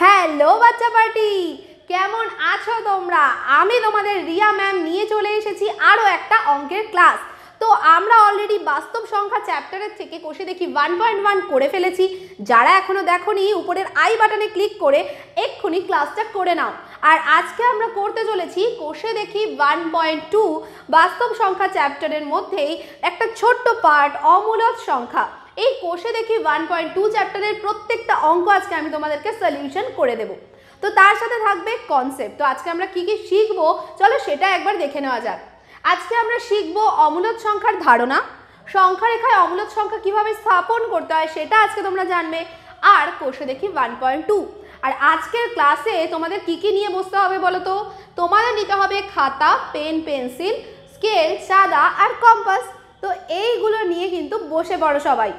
Hello বাচ্চা party, কেমন আছো তোমরা? আমি তোমাদের রিয়া ম্যাম নিয়ে চলে এসেছি আরও একটা অঙ্কের ক্লাস। তো আমরা অলরেডি বাস্তব সংখ্যা চ্যাপ্টারের থেকে কোষে দেখি 1.1 করে ফেলেছি। যারা এখনো দেখোনি উপরের আই বাটনে ক্লিক করে এক্ষুনি ক্লাসটা করে নাও। আর আজকে আমরা করতে চলেছি কোষে দেখি 1.2 বাস্তব সংখ্যা চ্যাপ্টারের মধ্যেই একটা ছোট্ট পার্ট অমূলদ সংখ্যা। এই কোষে দেখি 1.2 চ্যাপ্টারের প্রত্যেকটা অঙ্ক আজকে আমি তোমাদেরকে সলিউশন করে দেব। তো তার সাথে থাকবে কনসেপ্ট। তো আজকে আমরা কি কি শিখবো চলো সেটা একবার দেখে নেওয়া যাক। আজকে আমরা শিখবো অমূলদ সংখ্যার ধারণা, সংখ্যা রেখায় অমূলদ সংখ্যা কিভাবে স্থাপন করতে হয় সেটা আজকে তোমরা জানবে। আর কোষে দেখি 1.2। আর আজকের ক্লাসে তোমাদের কি কি নিয়ে বসতে হবে বলো তো? তোমাদের নিতে হবে খাতা, পেন, পেন্সিল, স্কেল, চাঁদা আর কম্পাস। তো এইগুলো নিয়ে কিন্তু বসে পড়ো সবাই।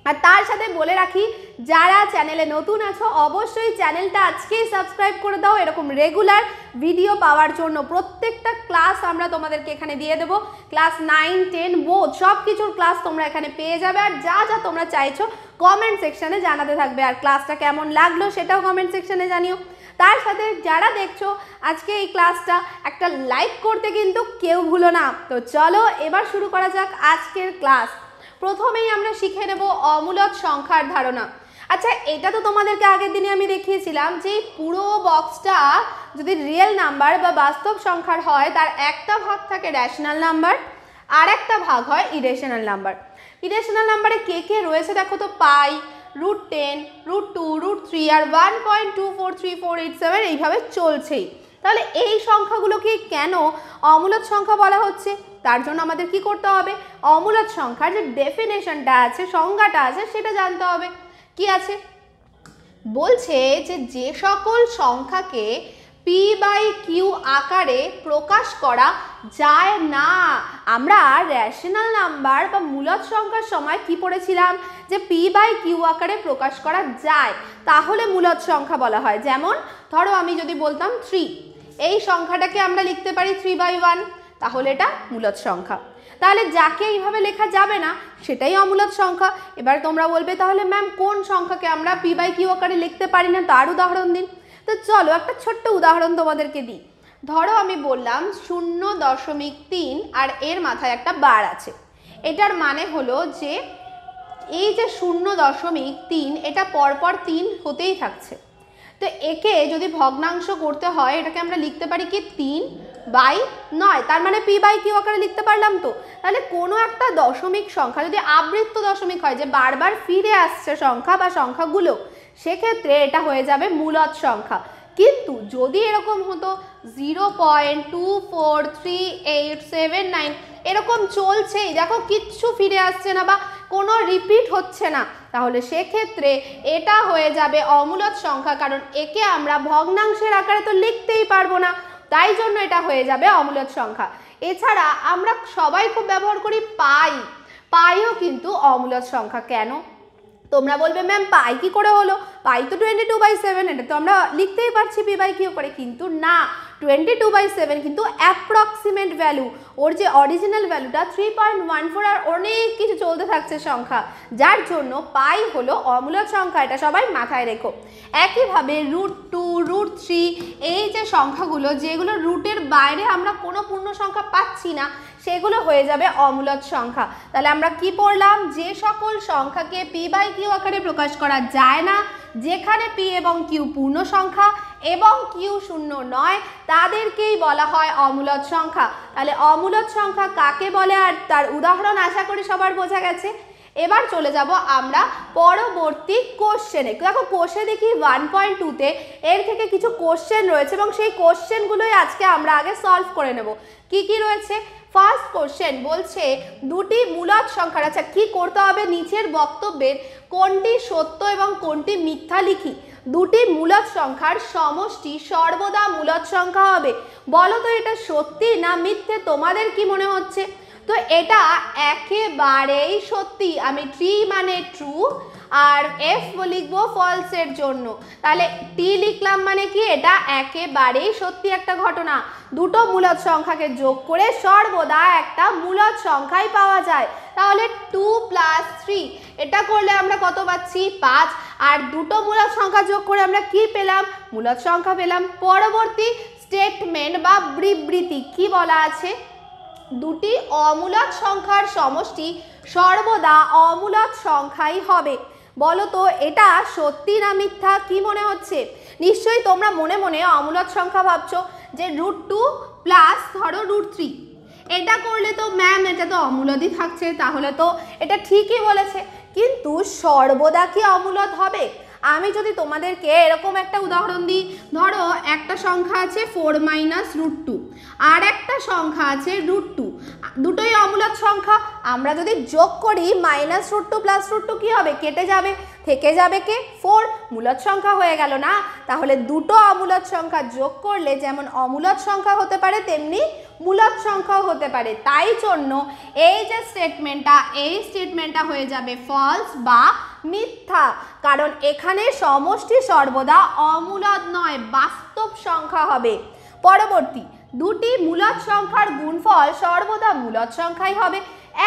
আর তার সাথে বলে রাখি, যারা চ্যানেলে নতুন আছো অবশ্যই চ্যানেলটা আজকেই সাবস্ক্রাইব করে দাও এরকম রেগুলার ভিডিও পাওয়ার জন্য। প্রত্যেকটা ক্লাস আমরা তোমাদেরকে এখানে দিয়ে দেবো। ক্লাস 9, 10 বোথ সব কিছুর ক্লাস তোমরা এখানে পেয়ে যাবে। আর যা যা তোমরা চাইছো কমেন্ট সেকশানে জানাতে থাকবে। আর ক্লাসটা কেমন লাগলো সেটাও কমেন্ট সেকশানে জানিও। তার সাথে যারা দেখছো আজকে এই ক্লাসটা একটা লাইক করতে কিন্তু কেউ ভুলো না। তো চলো এবার শুরু করা যাক আজকের ক্লাস। প্রথমেই আমরা শিখে নেব অমূলদ সংখ্যার ধারণা। আচ্ছা, এটা তো তোমাদেরকে আগের দিনে আমি দেখিয়েছিলাম যে পুরো বক্সটা যদি রিয়েল নাম্বার বা বাস্তব সংখ্যার হয় তার একটা ভাগ থাকে রেশনাল নাম্বার আর একটা ভাগ হয় ইরেশনাল নাম্বার। ইরেশনাল নাম্বারে কে কে রয়েছে দেখো তো, পাই, √10, √2, √3 আর 1.243487 এইভাবে চলছেই। তাহলে এই সংখ্যাগুলোকে কেন অমূলদ সংখ্যা বলা হচ্ছে? তার জন্য আমাদের কি করতে হবে? অমূলদ সংখ্যার যে ডেফিনেশনটা আছে, সংজ্ঞাটা আছে সেটা জানতে হবে। কি আছে বলছে যে সকল সংখ্যাকে p/q আকারে প্রকাশ করা যায় না। আমরা রেশনাল নাম্বার বা মূলদ সংখ্যার সময় কি পড়েছিলাম যে p/q আকারে প্রকাশ করা যায়, তাহলে মূলদ সংখ্যা বলা হয়। যেমন ধরো আমি যদি বলতাম 3, এই সংখ্যাটাকে আমরা লিখতে পারি 3/1, তাহলে এটা মূলদ সংখ্যা। তাহলে যাকে এইভাবে লেখা যাবে না সেটাই অমূলদ সংখ্যা। এবার তোমরা বলবে তাহলে ম্যাম কোন সংখ্যাকে আমরা p/q আকারে লিখতে পারি না, তার উদাহরণ দিন। তো চলো একটা ছোট্ট উদাহরণ তোমাদেরকে দিই। ধরো আমি বললাম 0.3 আর এর মাথায় একটা বার আছে। এটার মানে হলো যে এই যে 0.3 এটা পরপর 3 হতেই থাকছে। তো একে যদি ভগ্নাংশ করতে হয় এটাকে আমরা লিখতে পারি কি 3/9, তার মানে p/q আকারে লিখতে পারলাম। তো তাহলে কোনো একটা দশমিক সংখ্যা যদি আবৃত্ত দশমিক হয়, যে বারবার ফিরে আসছে সংখ্যা বা সংখ্যাগুলো, সেক্ষেত্রে এটা হয়ে যাবে মূলদ সংখ্যা। কিন্তু যদি এরকম হতো 0.243879 এরকম চলছেই, দেখো কিচ্ছু ফিরে আসছে না বা কোনো রিপিট হচ্ছে না, তাহলে সেক্ষেত্রে এটা হয়ে যাবে অমূলদ সংখ্যা। কারণ একে আমরা ভগ্নাংশের আকারে তো লিখতেই পারবো না, তাই জন্য এটা হয়ে যাবে অমূলদ সংখ্যা। এছাড়া আমরা সবাই খুব ব্যবহার করি পাই, পাইও কিন্তু অমূলদ সংখ্যা। কেন তোমরা বলবে ম্যাম পাই কি করে হলো? পাই তো 22/7, এটা তো আমরা লিখতেই পারছি p/q করে। কিন্তু না, 22/7 কিন্তু অ্যাপ্রক্সিমেট ভ্যালু, ওর যে অরিজিনাল ভ্যালুটা 3.14 আর অনেক কিছু চলতে থাকছে সংখ্যা, যার জন্য পাই হলো অমূলদ সংখ্যা। এটা সবাই মাথায় রেখো। একইভাবে √2, √3 এই যে সংখ্যাগুলো যেগুলো রুটের বাইরে আমরা কোনো পূর্ণ সংখ্যা পাচ্ছি না, সেগুলো হয়ে যাবে অমূলদ সংখ্যা। তাহলে আমরা কি পড়লাম? যে সকল সংখ্যাকে p/q আকারে প্রকাশ করা যায় না, যেখানে p এবং q পূর্ণ সংখ্যা এবং q শূন্য নয়, তাদেরকেই বলা হয় অমূলদ সংখ্যা। তাহলে অমূলদ সংখ্যা কাকে বলে আর তার উদাহরণ আশা করি সবার বোঝা গেছে। এবার চলে যাব আমরা পরবর্তী কোশ্চেনে। দেখো কোশ্চেন দেখি 1.2তে এর থেকে কিছু কোশ্চেন রয়েছে এবং সেই কোশ্চেনগুলোই আজকে আমরা আগে সলভ করে নেব। কি কি রয়েছে? ফার্স্ট কোশ্চেন বলছে দুটি মূলদ সংখ্যার, আচ্ছা কি করতে হবে, নিচের বক্তব্যের কোনটি সত্য এবং কোনটি মিথ্যা লিখি। দুটি মূলদ সংখ্যার সমষ্টি সর্বদা মূলদ সংখ্যা হবে। বলো তো এটা সত্যি না মিথ্যে, তোমাদের কি মনে হচ্ছে? তো এটা একেবারেই সত্যি। আমি ট্রি মানে ট্রু আর এফ লিখবো ফলসের জন্য। তাহলে টি লিখলাম মানে কি, এটা একেবারেই সত্যি একটা ঘটনা। দুটো মূলদ সংখ্যাকে যোগ করে সর্বদা একটা মূলদ সংখ্যাই পাওয়া যায়। তাহলে 2 + 3 এটা করলে আমরা কত পাচ্ছি 5, আর দুটো মূলদ সংখ্যা যোগ করে আমরা কি পেলাম, মূলদ সংখ্যা পেলাম। পরবর্তী স্টেটমেন্ট বা বিবৃতি কি বলা আছে, দুটি অমূলদ সংখ্যার সমষ্টি সর্বদা অমূলদ সংখ্যাই হবে। বলো তো এটা সত্যি না মিথ্যা, কি মনে হচ্ছে? নিশ্চয়ই তোমরা মনে মনে অমূলদ সংখ্যা ভাবছো যে √2 প্লাস ধরো √3, এটা করলে তো ম্যাম এটা তো অমূলদই থাকছে, তাহলে তো এটা ঠিকই বলেছে। কিন্তু সর্বদা কি অমূলদ হবে? আমি যদি তোমাদেরকে এরকম একটা উদাহরণ দিই, ধরো একটা সংখ্যা আছে 4 - √2, আর একটা সংখ্যা আছে √2, দুটোই অমূলদ সংখ্যা। আমরা যদি যোগ করি -√2 + √2 কি হবে, কেটে যাবে, থেকে যাবে কে 4, মূলদ সংখ্যা হয়ে গেল না? তাহলে দুটো অমূলদ সংখ্যা যোগ করলে যেমন অমূলদ সংখ্যা হতে পারে তেমনি মূলদ সংখ্যাও হতে পারে। তাই জন্য এই যে স্টেটমেন্টটা, এই স্টেটমেন্টটা হয়ে যাবে ফলস বা মিথ্যা, কারণ এখানে সমষ্টি সর্বদা অমূলদ নয়, বাস্তব সংখ্যা হবে। পরবর্তী, দুটি মূলদ সংখ্যার গুণফল সর্বদা মূলদ সংখ্যাই হবে।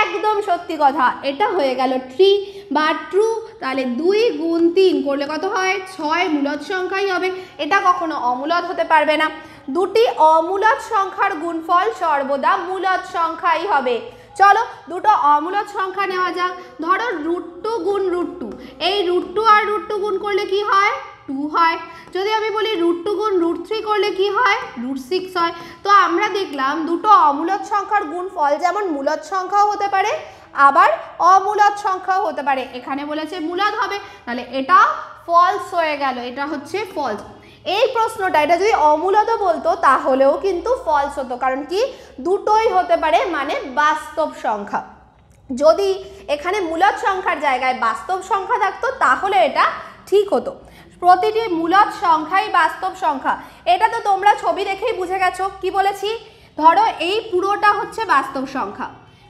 একদম সত্যি কথা, এটা হয়ে গেল 3 বা ট্রু। তাহলে 2 × 3 করলে কত হয় 6, মূলদ সংখ্যাই হবে, এটা কখনো অমূলদ হতে পারবে না। দুটি অমূলদ সংখ্যার গুণফল সর্বদা মূলদ সংখ্যাই হবে। চলো দুটো অমূলদ সংখ্যা নেওয়া যাক। ধরো √2 × √2, এই √2 আর √2 গুণ করলে কি হয় 2 হয়। যদি আমি বলি √2 × √3 করলে কি হয় √6 হয়। তো আমরা দেখলাম দুটো অমূলদ সংখ্যার গুণফল যেমন মূলদ সংখ্যাও হতে পারে আবার অমূলদ সংখ্যাও হতে পারে। এখানে বলেছে মূলদ হবে, তাহলে এটা ফলস হয়ে গেল, এটা হচ্ছে ফলস। এই প্রশ্নটা এটা যদি অমূলদও বলতো তাহলেও কিন্তু ফলস হতো, কারণ কি দুটোই হতে পারে মানে বাস্তব সংখ্যা। যদি এখানে মূলদ সংখ্যার জায়গায় বাস্তব সংখ্যা থাকতো তাহলে এটা ঠিক হতো। প্রতিটি মূলদ সংখ্যাই বাস্তব সংখ্যা, এটা তো তোমরা ছবি দেখেই বুঝে গেছো। কি বলেছি, ধরো এই পুরোটা হচ্ছে বাস্তব সংখ্যা,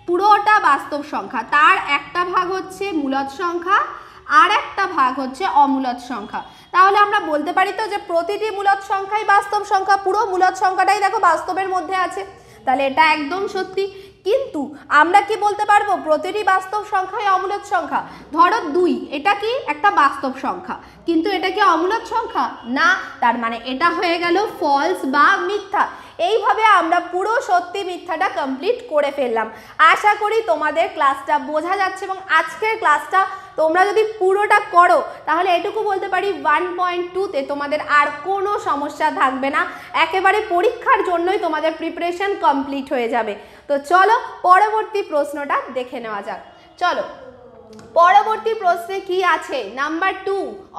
পুরোটা বাস্তব সংখ্যা, তার একটা ভাগ হচ্ছে মূলদ সংখ্যা আর একটা ভাগ হচ্ছে অমূলদ সংখ্যা। তাহলে আমরা বলতে পারি তো যে প্রতিটি মূলদ সংখ্যাই বাস্তব সংখ্যা, পুরো মূলদ সংখ্যাটাই দেখো বাস্তবের মধ্যে আছে, তাহলে এটা একদম সত্যি। কিন্তু আমরা কি বলতে পারবো প্রতিটি বাস্তব সংখ্যাই অমূলদ সংখ্যা? ধরো 2, এটা কি একটা বাস্তব সংখ্যা, কিন্তু এটা কি অমূলদ সংখ্যা না, তার মানে এটা হয়ে গেল ফলস বা মিথ্যা। এইভাবে আমরা পুরো সত্যি মিথ্যাটা কমপ্লিট করে ফেললাম। আশা করি তোমাদের ক্লাসটা বোঝা যাচ্ছে, এবং আজকের ক্লাসটা তোমরা যদি পুরোটা করো তাহলে এটুকু বলতে পারি 1.2-তে তোমাদের আর কোনো সমস্যা থাকবে না, একেবারে পরীক্ষার জন্যই তোমাদের প্রিপারেশন কমপ্লিট হয়ে যাবে। তো চলো পরবর্তী প্রশ্নটা দেখে নেওয়া যাক। চলো পরবর্তী প্রশ্নে কি আছে, নাম্বার 2,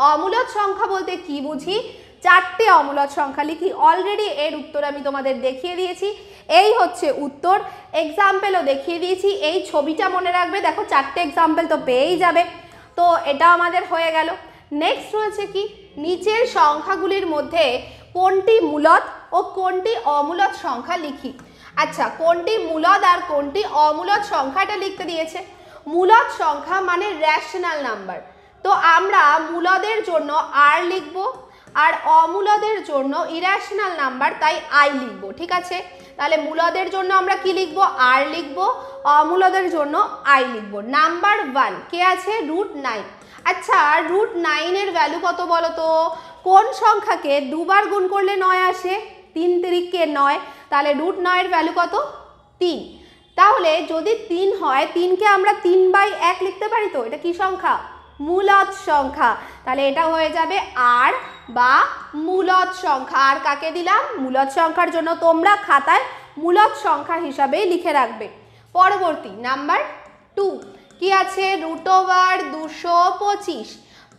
অমূলদ সংখ্যা বলতে কি বুঝি? 4টে অমূলদ সংখ্যা লিখি। অলরেডি এর উত্তর আমি তোমাদের দেখিয়ে দিয়েছি, এই হচ্ছে উত্তর, এক্সাম্পলও দেখিয়ে দিয়েছি। এই ছবিটা মনে রাখবে, দেখো 4টে এক্সাম্পল তো পেয়েই যাবে। তো এটা আমাদের হয়ে গেল। নেক্সট রয়েছে কি, নিচের সংখ্যাগুলির মধ্যে কোনটি মূলদ ও কোনটি অমূলদ সংখ্যা লিখি। আচ্ছা, কোনটি মূলদ আর কোনটি অমূলদ সংখ্যাটা লিখতে দিয়েছে। মূলদ সংখ্যা মানে রেশনাল নাম্বার, তো আমরা মূলদের জন্য আর লিখব আর অমূলদের জন্য ইরেশনাল নাম্বার, তাই আই লিখব। ঠিক আছে, তাহলে মূলদের জন্য আমরা কি লিখব আর লিখব, অমূলদের জন্য আই লিখব। নাম্বার 1 কে আছে √9। আচ্ছা, √9 এর ভ্যালু কত বলো তো? কোন সংখ্যাকে দুবার গুণ করলে 9 আসে? 3 × 9, তাহলে √9 এর ভ্যালু কত 3। তাহলে যদি 3 হয়, 3কে আমরা 3/1 লিখতে পারি, তো এটা কি সংখ্যা? মূলদ সংখ্যা। তাহলে এটা হয়ে যাবে আর বা মূলদ সংখ্যা। আর কাকে দিলাম? মূলদ সংখ্যার জন্য তোমরা খাতায় মূলদ সংখ্যা হিসাবেই লিখে রাখবে। পরবর্তী নাম্বার 2 কি আছে, √225।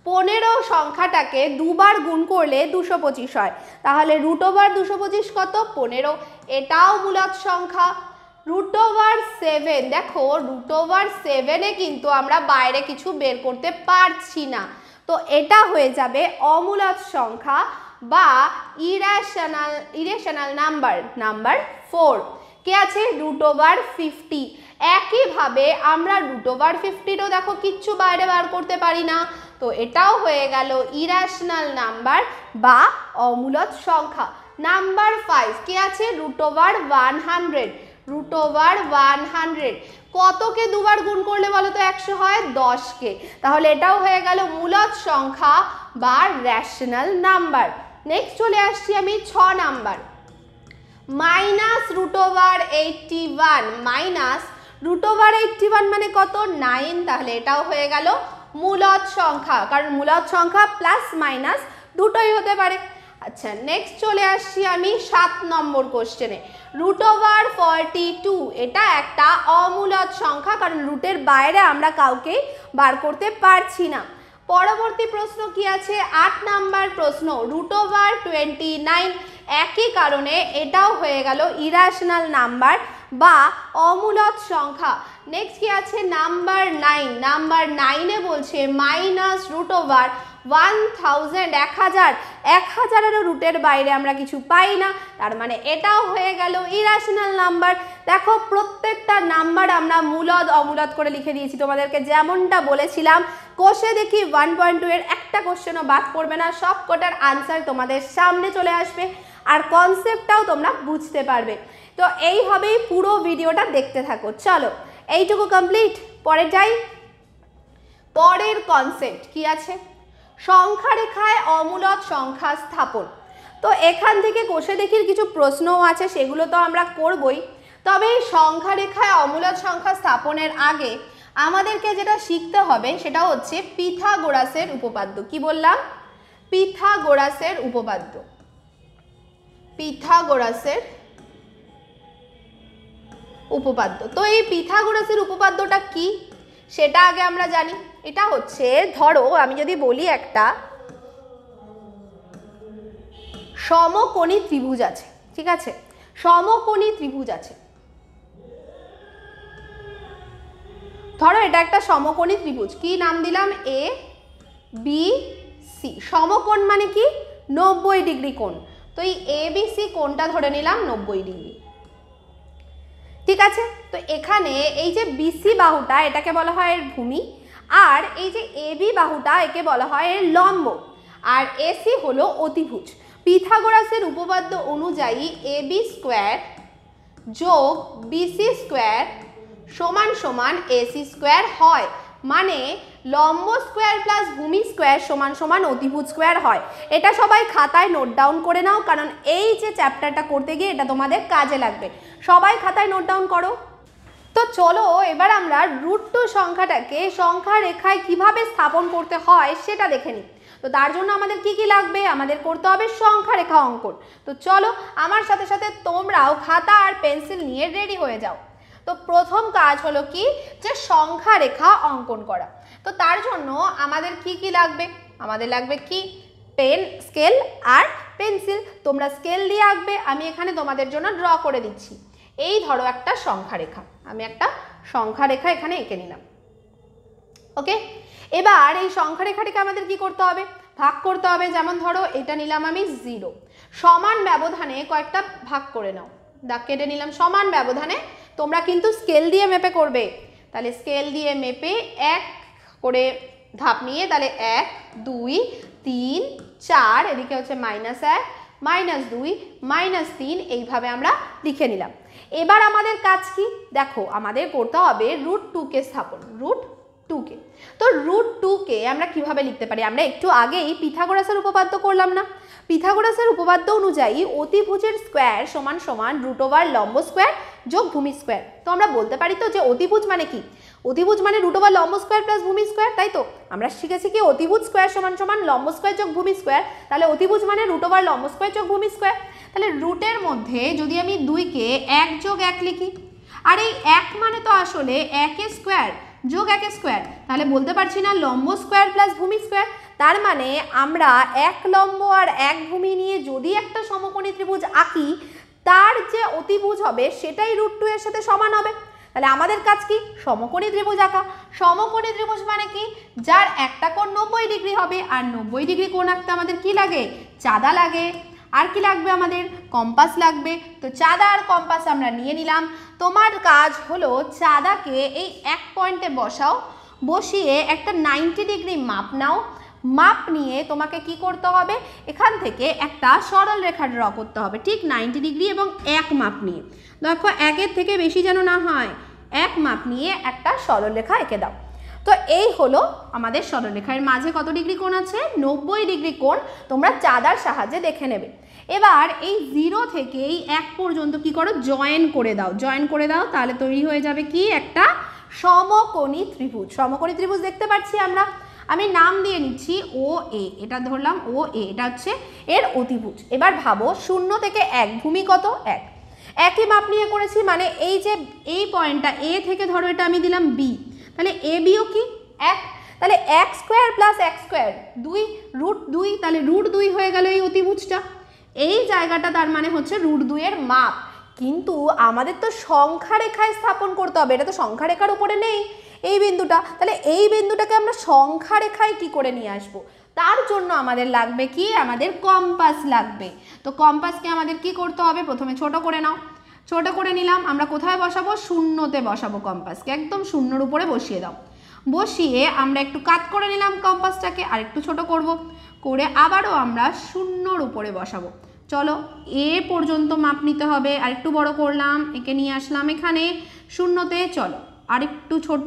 15 সংখ্যাটাকে দুবার গুণ করলে 225 হয়, তাহলে √225 কত? 15, এটাও মূলদ সংখ্যা। √7, দেখো √7-এ কিন্তু আমরা বাইরে কিছু বের করতে পারছি না, তো এটা হয়ে যাবে অমূলদ সংখ্যা বা ইরেশনাল নাম্বার। নাম্বার 4 কে আছে √50। একইভাবে আমরা √50-ও দেখো কিচ্ছু বাইরে বার করতে পারি না, তো এটাও হয়ে গেল ইরাশনাল নাম্বার বা অমূলদ সংখ্যা। নাম্বার 5 কি আছে? √100। √100 কতকে দুবার গুণ করলে বলো তো 100 হয়? 10কে। তাহলে এটাও হয়ে গেল মূলদ সংখ্যা বা রেশনাল নাম্বার। নেক্সট চলে আসছি আমি 6 নাম্বার, -√81 -√81 মানে কত? 9। তাহলে এটাও হয়ে গেল মূলদ সংখ্যা, কারণ মূলদ সংখ্যা প্লাস মাইনাস দুটোই হতে পারে। আচ্ছা, নেক্সট চলে আসছি আমি 7 নম্বর কোশ্চেনে। √42 এটা একটা অমূলদ সংখ্যা, কারণ রুটের বাইরে আমরা কাউকে বার করতে পারছি না। পরবর্তী প্রশ্ন কি আছে? 8 নাম্বার প্রশ্ন, √29 একই কারণে এটাও হয়ে গেল ইরাশনাল নাম্বার বা অমূলদ সংখ্যা। নেক্সট কি আছে? নাম্বার 9। নাম্বার 9-এ বলছে -√1000 1000-এরও রুটের বাইরে আমরা কিছু পাই না, তার মানে এটাও হয়ে গেল ইরাশনাল নাম্বার। দেখো প্রত্যেকটা নাম্বার আমরা মূলদ অমূলদ করে লিখে দিয়েছি তোমাদেরকে, যেমনটা বলেছিলাম। কোষে দেখি 1.2 এর একটা কোশ্চেনও বাদ পড়বে না, সব কটার আনসার তোমাদের সামনে চলে আসবে আর কনসেপ্টটাও তোমরা বুঝতে পারবে। তো এইভাবেই পুরো ভিডিওটা দেখতে থাকো। চলো এইটুকু কমপ্লিট, পরে যাই। পরের কনসেপ্ট কি আছে? সংখ্যা রেখায় অমূলদ সংখ্যা স্থাপন। তো এখান থেকে কোষে দেখির কিছু প্রশ্নও আছে, সেগুলো তো আমরা করবই। তবে সংখ্যা রেখায় অমূলদ সংখ্যা স্থাপনের আগে আমাদেরকে যেটা শিখতে হবে সেটা হচ্ছে পিথাগোরাসের উপপাদ্য। কি বললাম? পিথাগোরাসের উপপাদ্য। পিথাগোরাসের উপপাদ্য। তো এই পিথাগোরাসের উপপাদ্যটা কি সেটা আগে আমরা জানি। এটা হচ্ছে, ধরো আমি যদি বলি একটা সমকোণী ত্রিভুজ আছে, ঠিক আছে? সমকোণী ত্রিভুজ আছে, ধরো এটা একটা সমকোণী ত্রিভুজ। কি নাম দিলাম? A B C. সমকোণ মানে কি? 90 ডিগ্রি কোণ। তো এই এ বি সি কোণটা ধরে নিলাম 90 ডিগ্রি, ঠিক আছে? তো এখানে এই যে বিসি বাহুটা এটাকে বলা হয় এর ভূমি, আর এই যে এবি বাহুটা একে বলা হয় এর লম্ব, আর এসি হলো অতিভুজ। পিথাগোরাসের উপপাদ্য অনুযায়ী এবি স্কোয়ার যোগ বিসি স্কোয়ার সমান সমান এসি স্কোয়ার হয়, মানে লম্ব স্কোয়ার প্লাস ভূমি স্কোয়ার সমান সমান অতিভুজ স্কোয়ার হয়। এটা সবাই খাতায় নোট ডাউন করে নাও, কারণ এই যে চ্যাপ্টারটা করতে গিয়ে এটা তোমাদের কাজে লাগবে। সবাই খাতায় নোট ডাউন করো। তো চলো এবার আমরা √2 সংখ্যাটাকে সংখ্যা রেখায় কিভাবে স্থাপন করতে হয় সেটা দেখে নিই। তো তার জন্য আমাদের কি কি লাগবে? আমাদের করতে হবে সংখ্যা রেখা অঙ্কন। তো চলো আমার সাথে সাথে তোমরাও খাতা আর পেন্সিল নিয়ে রেডি হয়ে যাও। তো প্রথম কাজ হলো কি, যে সংখ্যা রেখা অঙ্কন করা। তো তার জন্য আমাদের কি কি লাগবে? আমাদের লাগবে কি? পেন, স্কেল আর পেন্সিল। তোমরা স্কেল দিয়ে আঁকবে, আমি এখানে তোমাদের জন্য ড্র করে দিচ্ছি। এই ধরো একটা সংখ্যা রেখা, আমি একটা সংখ্যা রেখা এখানে এঁকে নিলাম। ওকে, এবার এই সংখ্যা রেখাটিকে আমাদের কি করতে হবে? ভাগ করতে হবে। যেমন ধরো এটা নিলাম আমি 0, সমান ব্যবধানে কয়েকটা ভাগ করে নাও। দাগ কেটে নিলাম সমান ব্যবধানে। তোমরা কিন্তু স্কেল দিয়ে মেপে করবে, তাহলে স্কেল দিয়ে মেপে 1 করে ধাপ নিয়ে, তাহলে 1 2 3 4, এদিকে হচ্ছে -1 -2 -3, এইভাবে আমরা লিখে নিলাম। এবার আমাদের কাজ কি? দেখো আমাদের করতে হবে √2কে স্থাপন, √2কে। তো √2কে আমরা কিভাবে লিখতে পারি? আমরা একটু আগেই পিথাগোরাসের উপপাদ্য করলাম না? পিথাগোরাসের উপপাদ্য অনুযায়ী অতিভুজের স্কোয়ার সমান সমান √ওভার লম্ব স্কোয়ার যোগ ভূমি স্কোয়ার। তো আমরা বলতে পারি তো যে অতিভুজ মানে কি? অতিভুজ মানে √ওভার লম্ব স্কোয়ার প্লাস ভূমি স্কোয়ার, তাই তো? আমরা শিখেছি কি অতিভুজ স্কোয়ার সমান সমান লম্ব স্কোয়ার যোগ ভূমি স্কোয়ার, তাহলে অতিভুজ মানে √ওভার লম্ব স্কোয়ার যোগ ভূমি স্কোয়ার। তাহলে রুটের মধ্যে যদি আমি 2কে 1 যোগ 1 লিখি, আর এই 1 মানে তো আসলে 1 স্কোয়ার যোগ 1 স্কোয়ার, তাহলে বলতে পারছি না লম্ব স্কোয়ার প্লাস ভূমি স্কোয়ার। তার মানে আমরা 1 লম্ব আর 1 ভূমি নিয়ে যদি একটা সমকোণী ত্রিভুজ আঁকি, তার যে অতিভুজ হবে সেটাই √2 এর সাথে সমান হবে। তাহলে আমাদের কাজ কি? সমকোণী ত্রিভুজ আঁকা। সমকোণী ত্রিভুজ মানে কি? যার একটা কোণ 90 ডিগ্রি হবে, আর 90 ডিগ্রি কোণ আঁকতে আমাদের কি লাগে? চাঁদা লাগে। আর কি লাগবে? আমাদের কম্পাস লাগবে। তো চাঁদা আর কম্পাস আমরা নিয়ে নিলাম। তোমার কাজ হলো চাঁদাকে এই 1 পয়েন্টে বসাও, বসিয়ে একটা 90 ডিগ্রি মাপ নাও। মাপ নিয়ে তোমাকে কি করতে হবে, এখান থেকে একটা সরল রেখা ড্র করতে হবে ঠিক 90 ডিগ্রি এবং এক মাপ নিয়ে। দেখো একের থেকে বেশি যেন না হয়, এক মাপ নিয়ে একটা সরল রেখা এঁকে দাও। তো এই হলো আমাদের সরলরেখার মাঝে কত ডিগ্রি কোণ আছে, 90 ডিগ্রি কোণ তোমরা চাঁদার সাহায্যে দেখে নেবে। এবার এই 0 থেকে এই 1 পর্যন্ত কি করো, জয়েন করে দাও, জয়েন করে দাও, তাহলে তৈরি হয়ে যাবে কি একটা সমকোণী ত্রিভুজ। সমকোণী ত্রিভুজ দেখতে পাচ্ছি আমরা, আমি নাম দিয়ে নিচ্ছি ও এ, এটা ধরলাম ও এ, এটা হচ্ছে এর অতিভুজ। এবার ভাবো 0 থেকে 1, ভূমি কত 1, একই মাপ নিয়ে করেছি, মানে এই যে এই পয়েন্টটা এ থেকে ধরো এটা আমি দিলাম বি, তাহলে এ বিও কি 1, তাহলে 1 স্কোয়ার প্লাস 1 স্কোয়ার 2 √2, তাহলে √2 হয়ে গেল এই অতিভুজটা। এই জায়গাটা তার মানে হচ্ছে √2 এর মাপ। কিন্তু আমাদের তো সংখ্যা রেখায় স্থাপন করতে হবে, এটা তো সংখ্যা রেখার উপরে নেই এই বিন্দুটা, তাহলে এই বিন্দুটাকে আমরা সংখ্যা রেখায় কি করে নিয়ে আসবো, তার জন্য আমাদের লাগবে কি, আমাদের কম্পাস লাগবে। তো কম্পাসকে আমাদের কি করতে হবে, প্রথমে ছোট করে নাও, ছোট করে নিলাম, আমরা কোথায় বসাবো, শূন্যতে বসাবো কম্পাসকে, একদম শূন্যর উপরে বসিয়ে দাও। বসিয়ে আমরা একটু কাট করে নিলাম কম্পাসটাকে, আর একটু ছোট করব, করে আবারও আমরা শূন্যর উপরে বসাবো। চলো এ পর্যন্ত মাপ নিতে হবে, আর একটু বড় করলাম, একে নিয়ে আসলাম এখানে শূন্যতে। চলো আর একটু ছোট,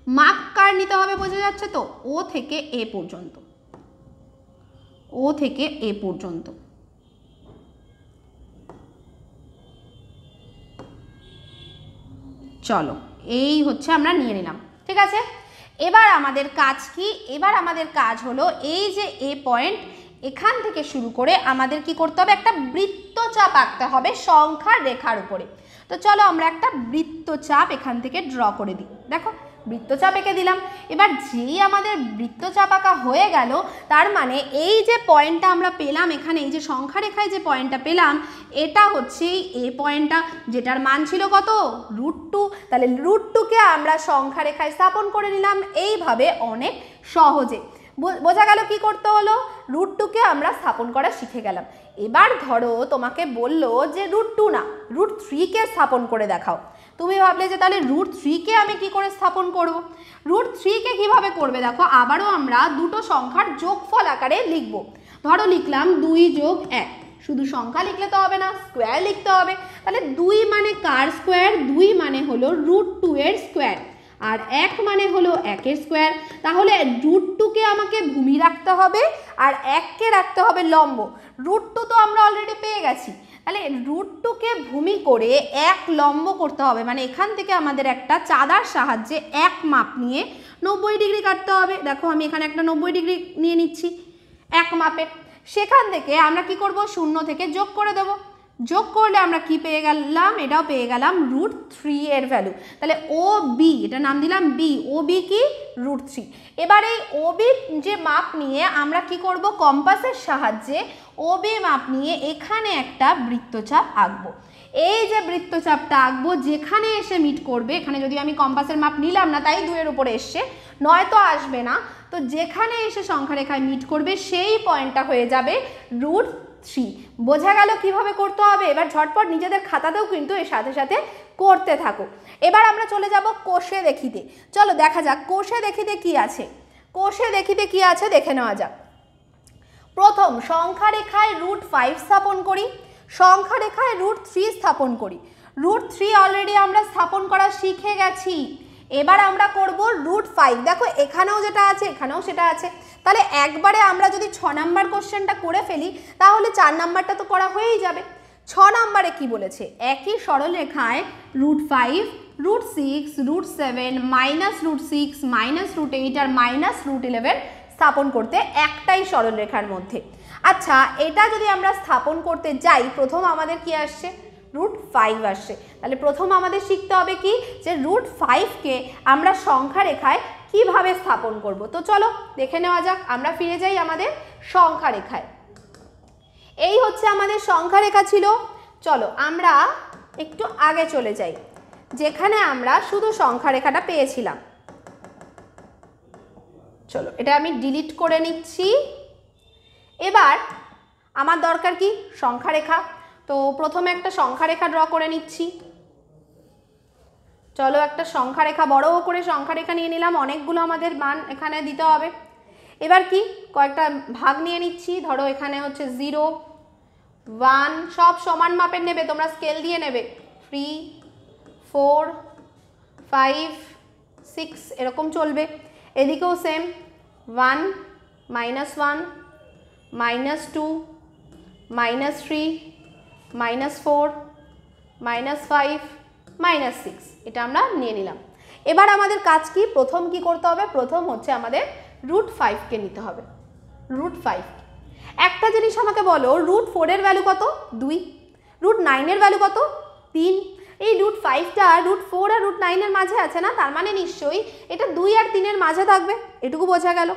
মাপ কার নিতে হবে বোঝা যাচ্ছে তো, ও থেকে এ পর্যন্ত, ও থেকে এ পর্যন্ত। চলো এই হচ্ছে আমরা নিয়ে নিলাম, ঠিক আছে। এবার আমাদের কাজ কি, এবার আমাদের কাজ হলো এই যে এ পয়েন্ট, এখান থেকে শুরু করে আমাদের কি করতে হবে, একটা বৃত্তচাপ আঁকতে হবে সংখ্যার রেখার উপরে। তো চলো আমরা একটা বৃত্তচাপ এখান থেকে ড্র করে দিই। দেখো বৃত্তচাপ এঁকে দিলাম। এবার যেই আমাদের বৃত্তচাপ আঁকা হয়ে গেল, তার মানে এই যে পয়েন্টটা আমরা পেলাম এখানে, এই যে সংখ্যা রেখায় যে পয়েন্টটা পেলাম, এটা হচ্ছে এই পয়েন্টটা, যেটার মান ছিল কত, √2। তাহলে √2কে আমরা সংখ্যা রেখায় স্থাপন করে নিলাম এইভাবে অনেক সহজে। বোঝা গেল কি করতে হলো, √2কে আমরা স্থাপন করা শিখে গেলাম। এবার ধরো তোমাকে বললো যে √2 না, √3কে স্থাপন করে দেখাও। তুমি ভাবলে যে তাহলে √3কে আমি কি করে স্থাপন করব, √3কে কিভাবে করবে, দেখো আবারও আমরা দুটো সংখ্যার যোগফল আকারে লিখব। ধরো লিখলাম 2 + 1, শুধু সংখ্যা লিখলে তো হবে না, স্কোয়ার লিখতে হবে। তাহলে 2 মানে কার স্কোয়ার, 2 মানে হলো √2 এর স্কোয়ার, আর 1 মানে হলো 1 এর স্কোয়ার। তাহলে √2কে আমাকে ভূমি রাখতে হবে আর 1কে রাখতে হবে লম্ব। √2 তো আমরা অলরেডি পেয়ে গেছি, তাহলে √2কে ভূমি করে 1 লম্ব করতে হবে, মানে এখান থেকে আমাদের একটা চাঁদার সাহায্যে 1 মাপ নিয়ে 90 ডিগ্রি কাটতে হবে। দেখো আমি এখানে একটা 90 ডিগ্রি নিয়ে নিচ্ছি 1 মাপের। সেখান থেকে আমরা কি করব, 0 থেকে যোগ করে দেব, যোগ করলে আমরা কি পেয়ে গেলাম, এটাও পেয়ে গেলাম √3 এর ভ্যালু। তাহলে ও বি, এটা নাম দিলাম বি, ও বি কি √3। এবার এই ও বি যে মাপ নিয়ে আমরা কি করব, কম্পাসের সাহায্যে ও বি মাপ নিয়ে এখানে একটা বৃত্তচাপ আঁকবো। এই যে বৃত্তচাপটা আঁকবো, যেখানে এসে মিট করবে, এখানে যদি আমি কম্পাসের মাপ নিলাম না, তাই 2 এর উপরে এসছে, নয়তো আসবে না, তো যেখানে এসে সংখ্যা রেখায় মিট করবে সেই পয়েন্টটা হয়ে যাবে √3। বোঝা গেল কিভাবে করতে হবে। এবার ঝটপট নিজেদের খাতাতেও কিন্তু এর সাথে সাথে করতে থাকো। এবার আমরা চলে যাব কোষে দেখিতে। চলো দেখা যাক কোষে দেখিতে কি আছে, কোষে দেখিতে কি আছে দেখে নেওয়া যাক। প্রথম সংখ্যা রেখায় √5 স্থাপন করি, সংখ্যা রেখায় √3 স্থাপন করি। √3 অলরেডি আমরা স্থাপন করা শিখে গেছি। এবার আমরা করব √5। দেখো এখানেও যেটা আছে এখানেও সেটা আছে, তাহলে একবারে আমরা যদি 6 নাম্বার কোশ্চেনটা করে ফেলি, তাহলে 4 নাম্বারটা তো করা হয়েই যাবে। 6 নাম্বারে কি বলেছে, একই সরল রেখায় √5, √6, √7, -√6, -√8 আর -√11 স্থাপন করতে একটাই সরল রেখার মধ্যে। আচ্ছা এটা যদি আমরা স্থাপন করতে যাই, প্রথম আমাদের কি আসছে, √5 আসছে। তাহলে প্রথম আমাদের শিখতে হবে কি, যে √5কে আমরা সংখ্যা রেখায় কিভাবে স্থাপন করব। তো চলো দেখে নেওয়া যাক। আমরা ফিরে যাই আমাদের সংখ্যা রেখায়। এই হচ্ছে আমাদের সংখ্যা রেখা ছিল। চলো আমরা একটু আগে চলে যাই, যেখানে আমরা শুধু সংখ্যা রেখাটা পেয়েছিলাম। চলো এটা আমি ডিলিট করে নিচ্ছি। এবার আমার দরকার কি, সংখ্যা রেখা। তো প্রথমে একটা সংখ্যা রেখা ড্র করে নিচ্ছি। চলো একটা সংখ্যা রেখা, বড় করে সংখ্যা রেখা নিয়ে নিলাম, অনেকগুলো আমাদের মান এখানে দিতে হবে। এবার কি কয়েকটা ভাগ নিয়ে নিচ্ছি, ধরো এখানে হচ্ছে 0, 1, সব সমান মাপের নেবে, তোমরা স্কেল দিয়ে নেবে, 3, 4, 5, 6 এরকম চলবে। এদিকেও সেম, 1, -1, -2, -3, -4, -5, -6 এটা আমরা নিয়ে নিলাম। এবার আমাদের কাজ কি, প্রথম কি করতে হবে, প্রথম হচ্ছে আমাদের √5 কে নিতে হবে। √5 একটা জিনিস আমাকে বলো, √4 এর ভ্যালু কত? 2। √9 এর ভ্যালু কত? 3। এই √5টা √4 আর √9 এর মাঝে আছে না, তার মানে নিশ্চয়ই এটা 2 আর 3 এর মাঝে থাকবে, এটুকু বোঝা গেল।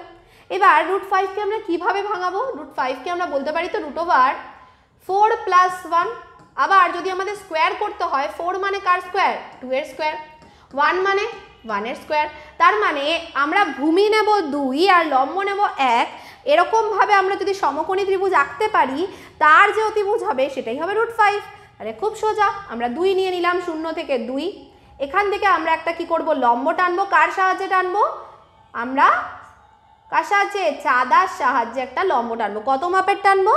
এবার √5 কে আমরা কিভাবে ভাঙাবো? √5 কে আমরা বলতে পারি তো √4 + 1। আবার যদি আমাদের স্কোয়ার করতে হয়, 4 মানে কার স্কোয়ার? 2 এর স্কোয়ার, 1 মানে 1 এর স্কোয়ার, তার মানে আমরা ভূমি নেব 2 আর লম্ব নেব 1। এরকমভাবে আমরা যদি সমকোণী ত্রিভুজ আঁকতে পারি, তার যে অতিভুজ হবে সেটাই হবে √5। তাহলে খুব সোজা, আমরা 2 নিয়ে নিলাম, 0 থেকে 2। এখান থেকে আমরা একটা কি করব, লম্ব টানবো। কার সাহায্যে টানবো? আমরা কার সাহায্যে? চাঁদার সাহায্যে একটা লম্ব টানবো। কত মাপের টানবো?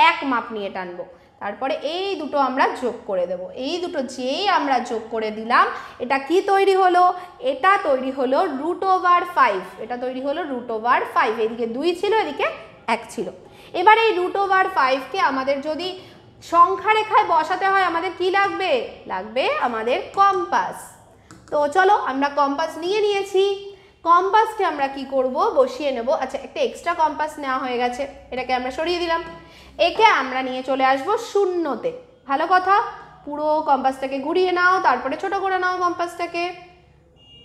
1 মাপ নিয়ে টানবো। তারপরে এই দুটো আমরা যোগ করে দেব। এই দুটো যেই আমরা যোগ করে দিলাম, এটা কি তৈরি হলো? এটা তৈরি হলো √5। এটা তৈরি হলো √5। এদিকে 2 ছিল, এদিকে 1 ছিল। এবার এই √5 কে আমাদের যদি সংখ্যা রেখায় বসাতে হয়, আমাদের কি লাগবে? লাগবে আমাদের কম্পাস। তো চলো আমরা কম্পাস নিয়ে নিয়েছি। কম্পাসকে আমরা কি করব, বসিয়ে নেব। আচ্ছা, একটা এক্সট্রা কম্পাস নেওয়া হয়ে গেছে, এটাকে আমরা সরিয়ে দিলাম। একে আমরা নিয়ে চলে আসবো 0-তে। ভালো কথা, পুরো কম্পাসটাকে ঘুরিয়ে নাও, তারপরে ছোট করে নাও কম্পাসটাকে।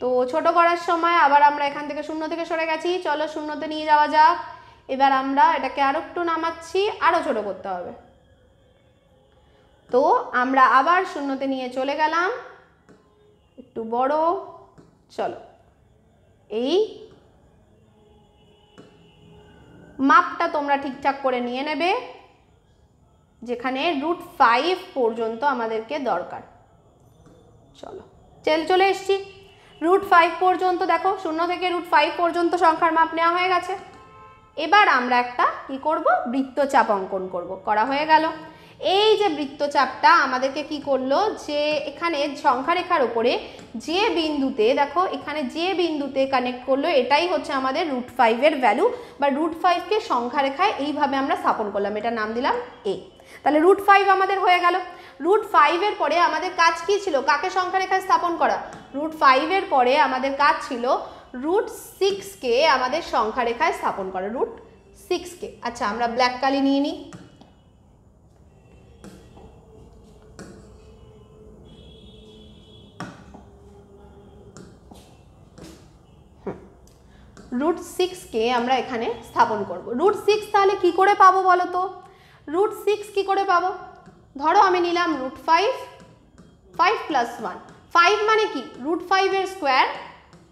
তো ছোট করার সময় আবার আমরা এখান থেকে 0 থেকে সরে গেছি, চলো 0-তে নিয়ে যাওয়া যাক। এবার আমরা এটাকে আরো একটু নামাচ্ছি, আরো ছোট করতে হবে। তো আমরা আবার 0-তে নিয়ে চলে গেলাম, একটু বড়। চলো এই মাপটা তোমরা ঠিকঠাক করে নিয়ে নেবে, যেখানে √5 পর্যন্ত আমাদেরকে দরকার। চলো চলে এসছি √5 পর্যন্ত। দেখো 0 থেকে √5 পর্যন্ত সংখ্যার মাপ নেওয়া হয়ে গেছে। এবার আমরা একটা কি করব, বৃত্তচাপ অঙ্কন করব। করা হয়ে গেল। এই যে বৃত্তচাপটা আমাদেরকে কি করলো, যে এখানে সংখ্যা রেখার উপরে যে বিন্দুতে, দেখো এখানে যে বিন্দুতে কানেক্ট করলো, এটাই হচ্ছে আমাদের √5 এর ভ্যালু, বা √5 কে সংখ্যা রেখায় এইভাবে আমরা স্থাপন করলাম, এটা নাম দিলাম এ। তাহলে √5 আমাদের হয়ে গেল। √5 এর পরে আমাদের কাজ কি ছিল? কাকে সংখ্যা রেখায় স্থাপন করা? √5 এর পরে আমাদের কাজ ছিল √6 কে আমাদের সংখ্যা রেখায় স্থাপন করা, √6 কে। আচ্ছা, আমরা ব্ল্যাক কালি নিয়ে নিই। √6 কে আমরা এখানে স্থাপন করব। √6 তাহলে কি করে পাবো বলো তো? √6 কি করে পাবো? ধরো আমি নিলাম √5, 5 + 1। 5 মানে কি? √5 এর স্কোয়ার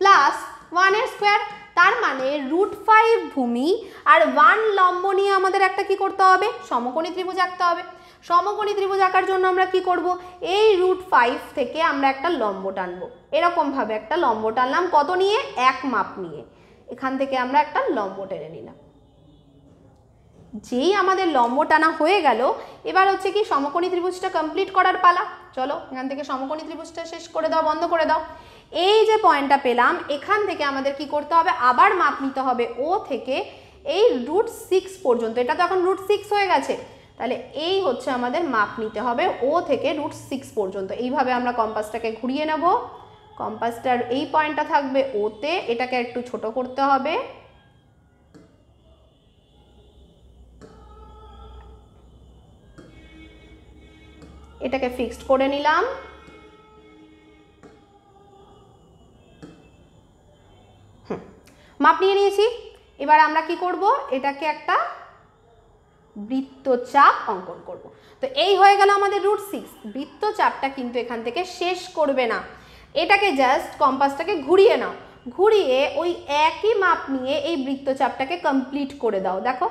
প্লাস 1 এর স্কোয়ার, তার মানে √5 ভূমি আর 1 লম্ব নিয়ে আমাদের একটা কি করতে হবে, সমকোণী ত্রিভুজ আঁকতে হবে। সমকোণী ত্রিভুজ আঁকার জন্য আমরা কি করব, এই √5 থেকে আমরা একটা লম্ব টানবো। এরকম ভাবে একটা লম্ব টানলাম, কত নিয়ে? 1 মাপ নিয়ে। এখান থেকে আমরা একটা লম্ব টেনে নিলাম। যেই আমাদের লম্ব টানা হয়ে গেল, এবার হচ্ছে কি সমকোণী ত্রিভুজটা কমপ্লিট করার পালা। চলো এখান থেকে সমকোণী ত্রিভুজটা শেষ করে দাও, বন্ধ করে দাও। এই যে পয়েন্টটা পেলাম, এখান থেকে আমাদের কি করতে হবে, আবার মাপ নিতে হবে ও থেকে এই √6 পর্যন্ত। এটা তো এখন √6 হয়ে গেছে, তাহলে এই হচ্ছে আমাদের মাপ নিতে হবে ও থেকে √6 পর্যন্ত। এইভাবে আমরা কম্পাসটাকে ঘুরিয়ে নেব। কম্পাসটার এই পয়েন্টটা থাকবে ওতে, এটাকে একটু ছোট করতে হবে। এটাকে ফিক্সড করে নিলাম। মাপ নিয়ে নিয়েছি। এবার আমরা কি করব, এটাকে একটা বৃত্তচাপ অঙ্কন করব। তো এই হয়ে গেল আমাদের √6। বৃত্তচাপটা কিন্তু এখান থেকে শেষ করবে না, এটাকে জাস্ট কম্পাসটাকে ঘুরিয়ে নাও, ঘুরিয়ে ওই একই মাপ নিয়ে এই বৃত্তচাপটাকে কমপ্লিট করে দাও। দেখো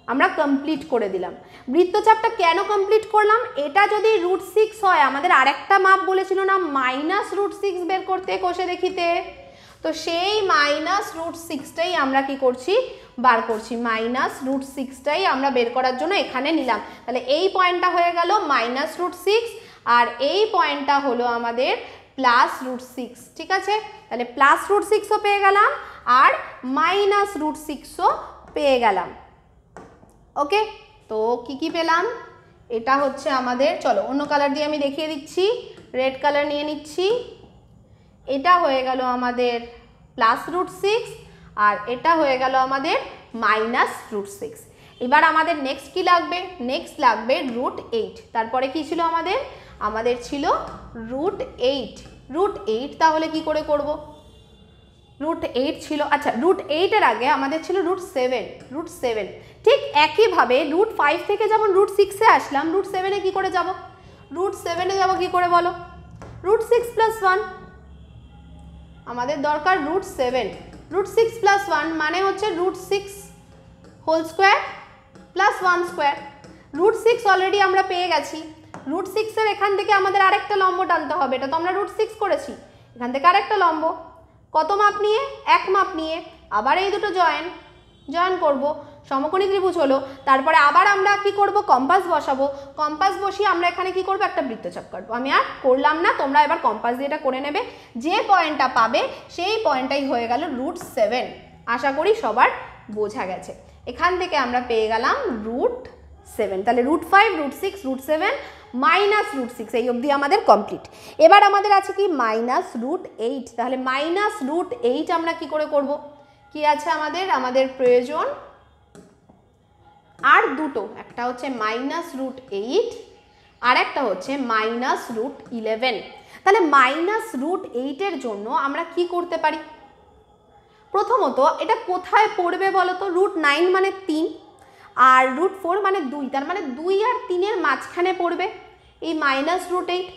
আমরা কমপ্লিট করে দিলাম। বৃত্তচাপটা কেন কমপ্লিট করলাম, এটা যদি √6 হয়, আমাদের আরেকটা মাপ বলেছিল না -√6 বের করতে কষে দেখিতে, তো সেই -√6টাই আমরা কি করছি, বার করছি। -√6টাই আমরা বের করার জন্য এখানে নিলাম। তাহলে এই পয়েন্টটা হয়ে গেল -√6 আর এই পয়েন্টটা হলো আমাদের +√6। ঠিক আছে, তাহলে +√6ও পেয়ে গেলাম আর -√6ও পেয়ে গেলাম। ওকে, তো কি পেলাম, এটা হচ্ছে আমাদের, চলো অন্য কালার দিয়ে আমি দেখিয়ে দিচ্ছি, রেড কালার নিয়ে নিচ্ছি। এটা হয়ে গেল আমাদের +√6 আর এটা হয়ে গেল আমাদের -√6। এবার আমাদের নেক্সট কি লাগবে, নেক্সট লাগবে √8। তারপরে কি ছিল আমাদের ছিল √8। √8 তাহলে কি করে করব, √8 ছিল, আচ্ছা √8 এর আগে আমাদের ছিল √7। ঠিক একইভাবে √5 থেকে যেমন √6-এ আসলাম, √7-এ কি করে যাব, √7-এ যাব কি করে বলো, √6 + 1 আমাদের দরকার √7। √6 + 1 মানে হচ্ছে √6 whole square plus 1 square. √6 already আমরা পেয়ে গেছি। √6-এর এখান থেকে আমাদের আরেকটা লম্ব টানতে হবে, এটা তো আমরা √6 করেছি, এখান থেকে আরেকটা লম্ব, কত মাপ নিয়ে, 1 মাপ নিয়ে, আবার এই দুটো জয়েন করব, সমকোণী ত্রিভুজ হলো। তারপরে আবার আমরা কি করব, কম্পাস বসাবো, কম্পাস বসিয়ে আমরা এখানে কি করব, একটা বৃত্তচাপ কাটবো। আমি আর করলাম না, তোমরা এবার কম্পাস দিয়ে এটা করে নেবে। যে পয়েন্টটা পাবে সেই পয়েন্টটাই হয়ে গেল √7। আশা করি সবার বোঝা গেছে। এখান থেকে আমরা পেয়ে গেলাম √7। তাহলে √5, √6, √7, -√6 এই অবধি আমাদের কমপ্লিট। এবার আমাদের আছে কি -√8। তাহলে -√8 আমরা কি করে করব, কি আছে আমাদের প্রয়োজন আর দুটো, একটা হচ্ছে -√8 আর একটা হচ্ছে -√11। তাহলে -√8 এর জন্য আমরা কি করতে পারি, প্রথমত এটা কোথায় পড়বে বলো তো, √9 মানে 3 আর √4 মানে 2, তার মানে 2 আর 3-এর মাঝখানে পড়বে এই -√8।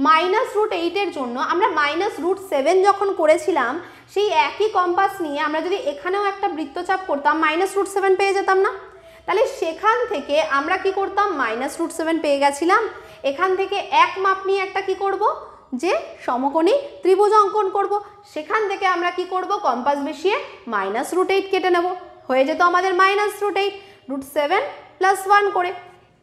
-√8 এর জন্য আমরা -√7 যখন করেছিলাম, সেই একই কম্পাস নিয়ে আমরা যদি এখানেও একটা বৃত্তচাপ করতাম, -√7 পেয়ে যেতাম না। তাহলে সেখান থেকে আমরা কি করতাম, -√7 পেয়ে গেছিলাম, এখান থেকে 1 মাপ নিয়ে একটা কি করব, যে সমকোণী ত্রিভুজ অঙ্কন করব। সেখান থেকে আমরা কি করব, কম্পাস বসিয়ে -√8 কেটে নেব, হয়ে যেত আমাদের -√8, √7 + 1 করে।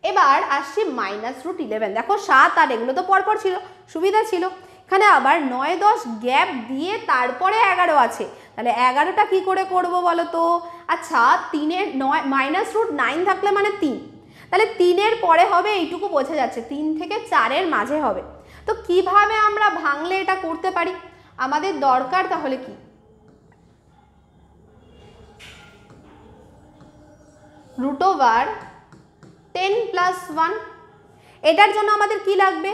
এবার আসছি -√11। দেখো 7 আর এগুলো তো পরপর ছিল, সুবিধা ছিল। এখানে আবার 9, 10 গ্যাপ দিয়ে তারপরে 11 আছে, তাহলে 11টা কি করে করব বলো তো, আচ্ছা 3-এর -√9 থাকলে মানে 3, তাহলে 3-এর পরে হবে, এইটুকু বোঝা যাচ্ছে 3 থেকে 4-এর মাঝে হবে। তো কিভাবে আমরা ভাঙলে এটা করতে পারি, আমাদের দরকার তাহলে কি, √10 + 1। এটার জন্য আমাদের কি লাগবে,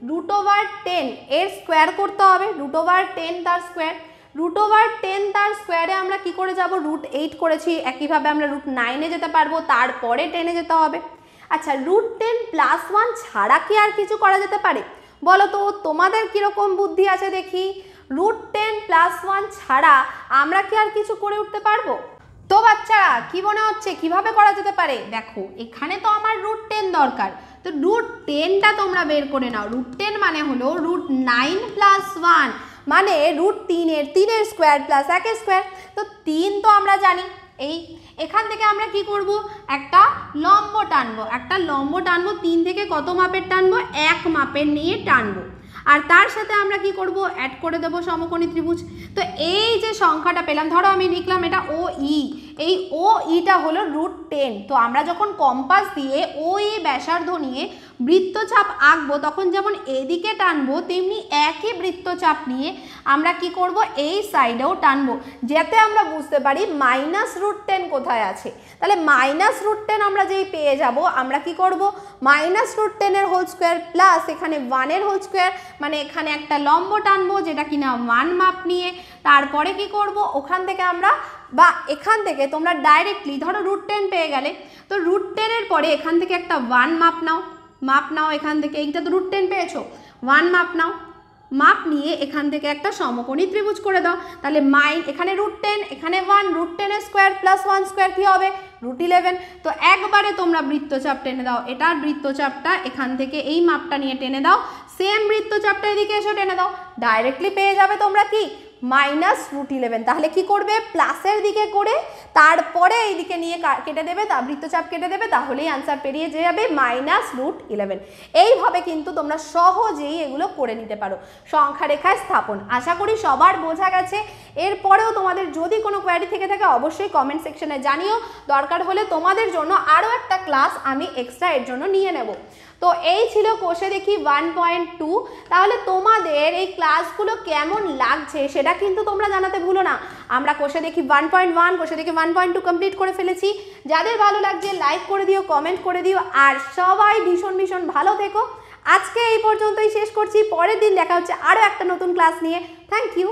√10 এর স্কোয়ার করতে হবে, √10 তার স্কোয়ার, √10 তার স্কোয়ারে আমরা কি করে যাব, √8 করেছি, একইভাবে আমরা √9-এ যেতে পারবো, তারপরে 10-এ যেতে হবে। আচ্ছা √10 + 1 ছাড়া কি আর কিছু করা যেতে পারে বলো তো, তোমাদের কীরকম বুদ্ধি আছে দেখি, √10 + 1 ছাড়া আমরা কি আর কিছু করে উঠতে পারবো? তো বাচ্চারা কি মনে হচ্ছে কিভাবে করা যেতে পারে? দেখো এখানে তো আমার √10 দরকার, তো √10টা তোমরা বের করে নাও। √10 মানে হলো √9 + 1 মানে √3-এর স্কোয়ার প্লাস 1-এর স্কোয়ার। তো 3 তো আমরা জানি, এখান থেকে আমরা কি করব, একটা লম্ব টানবো, 3 থেকে কত মাপের টানবো, 1 মাপের নিয়ে টানবো। আর তার সাথে আমরা কি করব, অ্যাড করে দেবো সমকোণী ত্রিভুজ। তো এই যে সংখ্যাটা পেলাম, ধরো আমি লিখলাম এটা OE, এই OEটা হলো √10। তো আমরা যখন কম্পাস দিয়ে OE ব্যাসার্ধ নিয়ে বৃত্তচাপ আঁকবো, তখন যেমন এদিকে টানবো, তেমনি একই বৃত্তচাপ নিয়ে আমরা কি করব, এই সাইডেও টানবো, যাতে আমরা বুঝতে পারি -√10 কোথায় আছে। তাহলে -√10 আমরা যেই পেয়ে যাব, আমরা কি করব, -√10-এর হোল স্কোয়ার প্লাস এখানে 1-এর হোল স্কোয়ার, মানে এখানে একটা লম্ব টানবো যেটা কিনা 1 মাপ নিয়ে। তারপরে কি করব, ওখান থেকে আমরা বা এখান থেকে তোমরা ডাইরেক্টলি ধরো √10 পেয়ে গেলে, তো √10-এর পরে এখান থেকে একটা 1 মাপ নাও, এখান থেকে, এইটা তো √10 পেয়েছো, 1 মাপ নাও, মাপ নিয়ে এখান থেকে একটা সমকোণী ত্রিভুজ করে দাও। তাহলে এখানে √10, এখানে 1, √10 স্কোয়ার প্লাস 1 স্কোয়ার কী হবে √11। তো একবারে তোমরা বৃত্তচাপ টেনে দাও, এটার বৃত্তচাপটা এখান থেকে এই মাপটা নিয়ে টেনে দাও, সেম বৃত্তচাপটা এদিকে এসে টেনে দাও, ডাইরেক্টলি পেয়ে যাবে তোমরা কি -√11। তাহলে কি করবে, প্লাসের দিকে করে তারপরে এইদিকে নিয়ে কেটে দেবে, বৃত্তচাপ কেটে দেবে, তাহলেই আনসার পেরিয়ে যাবে -√11। এইভাবে কিন্তু তোমরা সহজেই এগুলো করে নিতে পারো সংখ্যা রেখায় স্থাপন। আশা করি সবার বোঝা গেছে। এরপরেও তোমাদের যদি কোনো কোয়ারি থেকে থাকে অবশ্যই কমেন্ট সেকশনে জানিও, দরকার হলে তোমাদের জন্য আরও একটা ক্লাস আমি এক্সট্রা এর জন্য নিয়ে নেব। তো এই ছিল কোষে দেখি 1.2। তাহলে তোমাদের এই ক্লাসগুলো কেমন লাগছে সেটা কিন্তু তোমরা জানাতে ভুলো না। আমরা কোষে দেখি 1.1, কোষে দেখি 1.2 কমপ্লিট করে ফেলেছি। যাদের ভালো লাগছে লাইক করে দিও, কমেন্ট করে দিও, আর সবাই ভীষণ ভীষণ ভালো থেকো। আজকে এই পর্যন্তই শেষ করছি, পরের দিন দেখা হচ্ছে আরও একটা নতুন ক্লাস নিয়ে। Thank you.